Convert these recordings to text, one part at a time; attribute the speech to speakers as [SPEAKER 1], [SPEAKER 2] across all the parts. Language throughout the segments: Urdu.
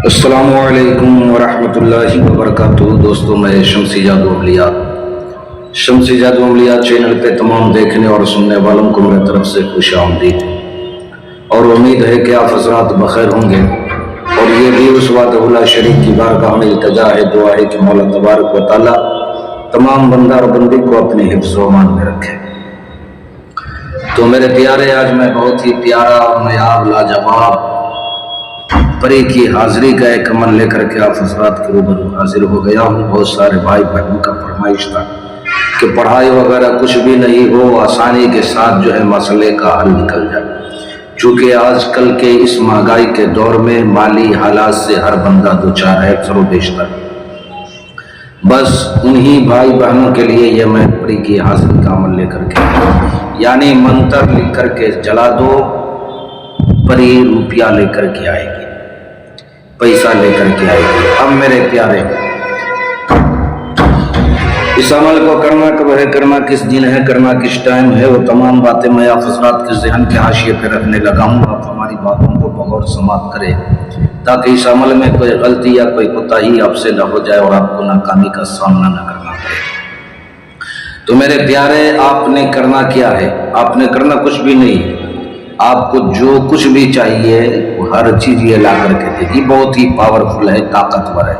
[SPEAKER 1] السلام علیکم ورحمۃ اللہ وبرکاتہ۔ دوستوں، میں شمسی جادو اولیاء چینل پہ تمام دیکھنے اور سننے والوں کو میری طرف سے خوش آمدید، اور امید ہے کہ آپ حضرات بخیر ہوں گے۔ اور یہ بھی اس وحدہ لا شریک کی بارگاہ میں التجا ہے، دعا ہے کہ مولا تبارک و تعالیٰ تمام بندہ اور بندی کو اپنی حفظ و امان میں رکھے۔ تو میرے پیارے، آج میں بہت ہی پیارا اور نایاب لاجواب پری کی حاضری کا ایک عمل لے کر کے آپ حضرات کے روبرو حاضر ہو گیا ہوں۔ بہت سارے بھائی بہنوں کا فرمائش تھا کہ پڑھائی وغیرہ کچھ بھی نہیں ہو، آسانی کے ساتھ جو ہے مسئلے کا حل نکل جائے، چونکہ آج کل کے اس مہنگائی کے دور میں مالی حالات سے ہر بندہ دوچار ہے اکثر و بیشتر۔ بس انہی بھائی بہنوں کے لیے یہ میں پری کی حاضری کا عمل لے کر کے، یعنی منتر لکھ کر کے جلا دو، پری روپیہ لے کر کے آئے گی، پیسہ لے کر کے آئے گی۔ اب میرے پیارے، اس عمل کو کرنا کب ہے، کرنا کس دن ہے، کرنا کس ٹائم ہے، وہ تمام باتیں میں آپ حضرات کے ذہن کے حاشیے پہ رکھنے لگا ہوں۔ آپ ہماری باتوں کو بغور سماعت کریں تاکہ اس عمل میں کوئی غلطی یا کوئی کوتاہی آپ سے نہ ہو جائے اور آپ کو ناکامی کا سامنا نہ کرنا پڑے۔ تو میرے پیارے، آپ نے کرنا کیا ہے؟ آپ نے کرنا کچھ بھی نہیں۔ آپ کو جو کچھ بھی چاہیے وہ ہر چیز یہ لا کر کے دے گی۔ بہت ہی پاورفل ہے، طاقتور ہے۔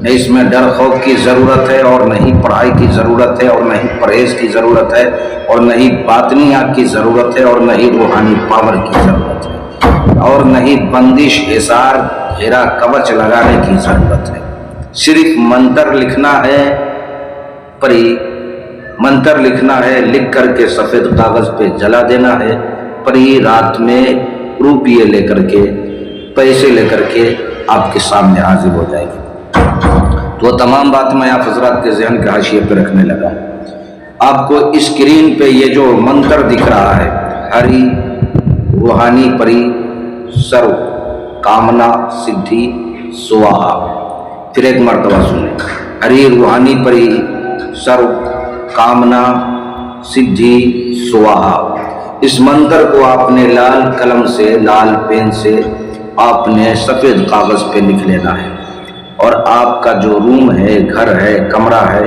[SPEAKER 1] نہ اس میں ڈر خوف کی ضرورت ہے، اور نہ ہی پڑھائی کی ضرورت ہے، اور نہ ہی پرہیز کی ضرورت ہے، اور نہ ہی باطنی آگ کی ضرورت ہے، اور نہ ہی روحانی پاور کی ضرورت ہے، اور نہ ہی بندش، حصار، گھیرا کوچ لگانے کی ضرورت ہے۔ صرف منتر لکھنا ہے، پری منتر لکھنا ہے، لکھ کر کے سفید کاغذ پہ جلا دینا ہے۔ پری رات میں روپیے لے کر کے، پیسے لے کر کے آپ کے سامنے حاضر ہو جائے گی۔ تو تمام بات میں آپ حضرات کے ذہن کے حاشیے پہ رکھنے لگا۔ آپ کو اسکرین پہ یہ جو منتر دکھ رہا ہے، ہری روحانی پری سرو کامنا سدھی سواہا، پھر ایک مرتبہ سنیں، ہری روحانی پری سرو کامنا سدھی سواہا۔ اس منتر کو آپ نے لال قلم سے، لال پین سے آپ نے سفید کاغذ پہ لکھ لینا ہے، اور آپ کا جو روم ہے، گھر ہے، کمرہ ہے،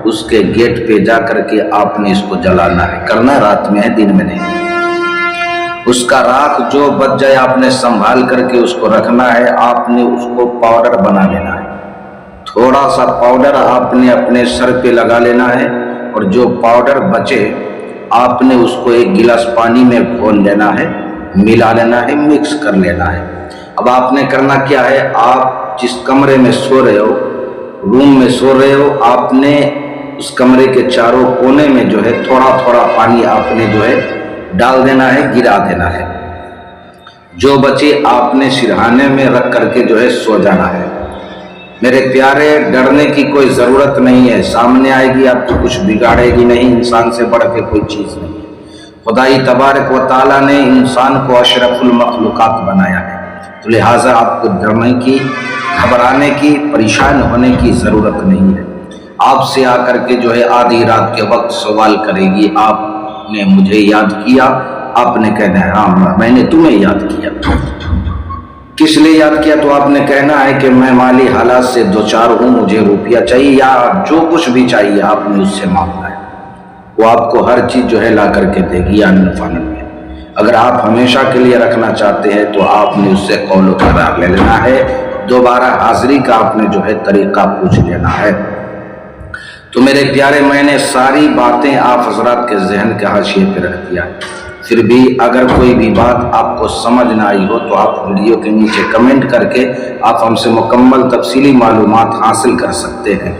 [SPEAKER 1] اس کے گیٹ پہ جا کر کے آپ نے اس کو جلانا ہے۔ کرنا رات میں ہے، دن میں نہیں۔ اس کا راکھ جو بچ جائے آپ نے سنبھال کر کے اس کو رکھنا ہے۔ آپ نے اس کو پاؤڈر بنا لینا ہے۔ تھوڑا سا پاؤڈر آپ نے اپنے سر پہ لگا لینا ہے، اور جو پاؤڈر بچے آپ نے اس کو ایک گلاس پانی میں گھول لینا ہے، ملا لینا ہے، مکس کر لینا ہے۔ اب آپ نے کرنا کیا ہے، آپ جس کمرے میں سو رہے ہو، روم میں سو رہے ہو، آپ نے اس کمرے کے چاروں کونے میں جو ہے تھوڑا تھوڑا پانی آپ نے جو ہے ڈال دینا ہے، گرا دینا ہے۔ جو بچے آپ نے سرہانے میں رکھ کر کے جو ہے سو جانا ہے۔ میرے پیارے، ڈرنے کی کوئی ضرورت نہیں ہے، سامنے آئے گی آپ کو کچھ بگاڑے گی نہیں، انسان سے بڑھ کے کوئی چیز نہیں ہے۔ خدائی تبارک و تعالیٰ نے انسان کو اشرف المخلوقات بنایا ہے، تو لہٰذا آپ کو ڈرنے کی، گھبرانے کی، پریشان ہونے کی ضرورت نہیں ہے۔ آپ سے آ کر کے جو ہے آدھی رات کے وقت سوال کرے گی، آپ نے مجھے یاد کیا؟ آپ نے کہنا ہے ہاں میں نے تمہیں یاد کیا۔ کس لیے یاد کیا؟ تو آپ نے کہنا ہے کہ میں مالی حالات سے دوچار ہوں، مجھے روپیہ چاہیے، یا جو کچھ بھی چاہیے آپ نے اس سے مانگنا ہے۔ وہ آپ کو ہر چیز جو ہے لا کر کے دے گی آنن فانن میں۔ اگر آپ ہمیشہ کے لیے رکھنا چاہتے ہیں تو آپ نے اس سے قول و قرار لے لینا ہے، دوبارہ حاضری کا آپ نے جو ہے طریقہ پوچھ لینا ہے۔ تو میرے پیارے، میں نے ساری باتیں آپ حضرات کے ذہن کے حاشیے پہ رکھ دیا ہے۔ پھر بھی اگر کوئی بھی بات آپ کو سمجھ نہ آئی ہو تو آپ ویڈیو کے نیچے کمنٹ کر کے آپ ہم سے مکمل تفصیلی معلومات حاصل کر سکتے ہیں۔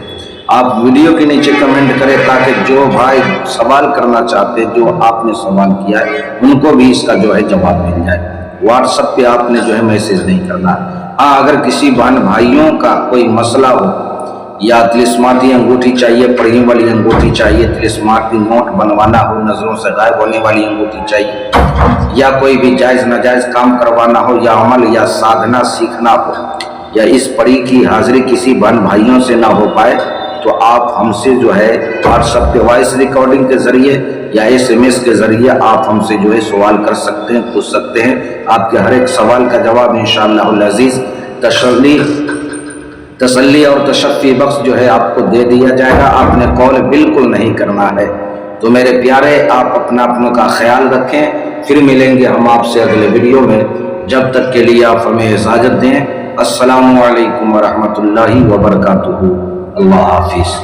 [SPEAKER 1] آپ ویڈیو کے نیچے کمنٹ کریں تاکہ جو بھائی سوال کرنا چاہتے، جو آپ نے سوال کیا ہے، ان کو بھی اس کا جو ہے جواب مل جائے۔ واٹس ایپ پہ آپ نے جو ہے میسیج نہیں کرنا۔ ہاں، اگر کسی بہن بھائیوں کا کوئی مسئلہ ہو، یا تلسماتی انگوٹھی چاہیے، پڑھنے والی انگوٹھی چاہیے، تلسماتی نوٹ بنوانا ہو، نظروں سے غائب ہونے والی انگوٹھی چاہیے، یا کوئی بھی جائز ناجائز کام کروانا ہو، یا عمل یا سادھنا سیکھنا ہو، یا اس پری کی حاضری کسی بہن بھائیوں سے نہ ہو پائے، تو آپ ہم سے جو ہے واٹس ایپ پہ وائس ریکارڈنگ کے ذریعے یا SMS کے ذریعے آپ ہم سے جو ہے سوال کر سکتے ہیں، پوچھ سکتے ہیں۔ آپ کے ہر ایک سوال کا جواب انشاءاللہ العزیز تسلی اور تشفی بخش جو ہے آپ کو دے دیا جائے گا. آپ نے قول بالکل نہیں کرنا ہے. تو میرے پیارے آپ اپنوں کا خیال رکھیں. پھر ملیں گے ہم آپ سے اگلے ویڈیو میں. جب تک کے لیے آپ ہمیں اجازت دیں. السلام علیکم ورحمۃ اللہ وبرکاتہ. اللہ حافظ.